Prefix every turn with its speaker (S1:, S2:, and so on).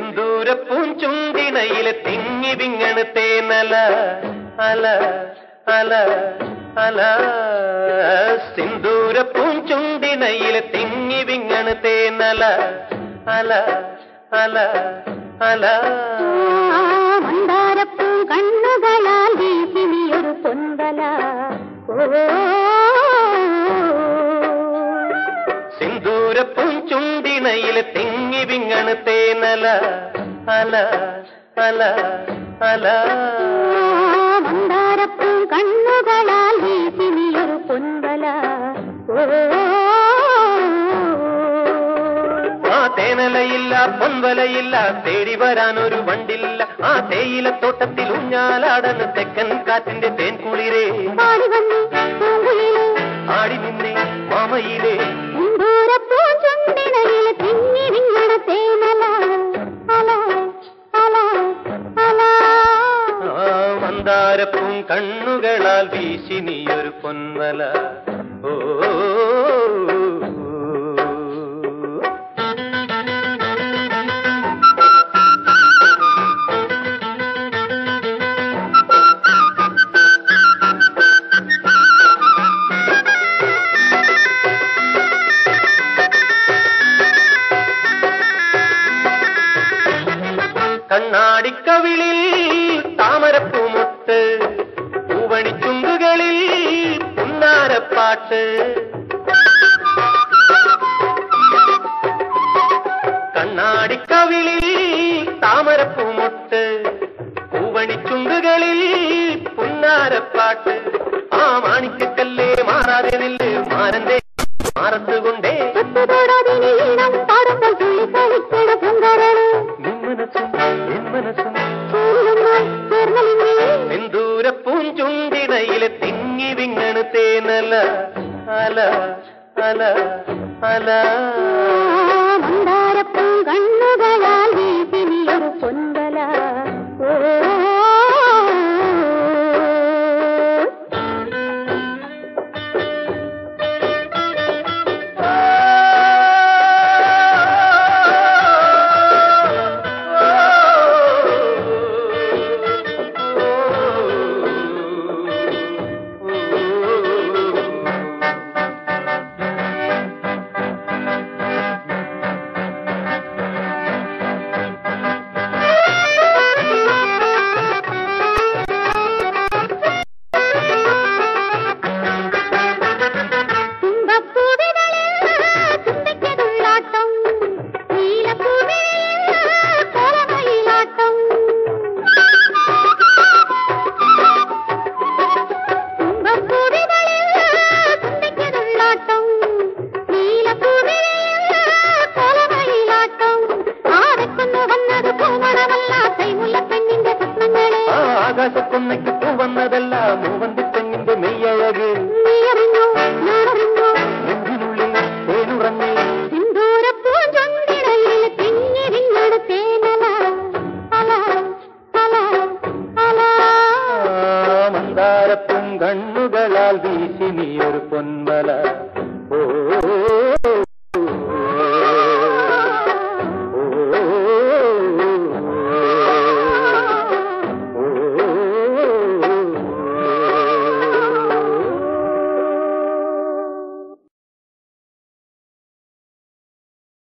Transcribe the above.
S1: സിന്ദൂര പൂഞ്ചുണ്ടിണയിലെ തിങ്ങി വിങ്ങണ് തേനല അല അല അല സിന്ദൂര പൂഞ്ചുണ്ടിണയിലെ തിങ്ങി വിങ്ങണ് തേനല അല അല അല
S2: മന്ദാരപ്പൂ കണ്ണുകളാൽ വീശിനിയൊരു പൊൻവല
S1: സിന്ദൂര പൂഞ്ചുണ്ടിണയിലെ തിങ്ങി വിങ്ങണ് തേനല അല അല അല
S2: മന്ദാരപ്പൂ കണ്ണുകളാൽ വീശിനിയൊരു പൊൻവല
S1: ആ തേനലയില്ല പൊൻവലയില്ല തേടി വരാനൊരു വണ്ടില്ല ആ തേയിലത്തോട്ടത്തിൽ ഊഞ്ഞാലാടന് തെക്കൻ കാറ്റിന്റെ തേൻ കുളിരേ ആടി നിന്നേ മാമയിലേ മന്ദാരപ്പൂം കണ്ണുകളാൽ വീശി നീയൊരു പൊൻവല ഓ കണ്ണാടിക്കവിളിൽ താമരപ്പൂമൊട്ട് പൂവണിച്ചുണ്ടുകളിൽ പുന്നാരപ്പാട്ട് കണ്ണാടിക്കവിളിൽ താമരപ്പൂമൊട്ട് പൂവണിച്ചുണ്ടുകളിൽ പുന്നാരപ്പാട്ട് ആ മാണിക്കല്ലേ മാറാതെ നില്ല് മാരന്റെ മാറത്തുകൊണ്ടേ സിന്ദൂര പൂഞ്ചുണ്ടിണയിലെ തിങ്ങി വിങ്ങണ് തേനല അല അല അല
S2: മന്ദാരപ്പൂ കണ്ണുകളാൽ വീശിനിയൊരു പൊൻവല
S1: ആകാശക്കൊന്നയ്ക്ക് പൂവന്നതല്ല മൂവന്തി തെങ്ങിന്റെ മെയ്യഴക് നെഞ്ചിനുള്ളിൽ തേനുറങ്ങി മന്ദാരപ്പും കണ്ണുകളാൽ വീശി നീയൊരു പൊൻവല ഓ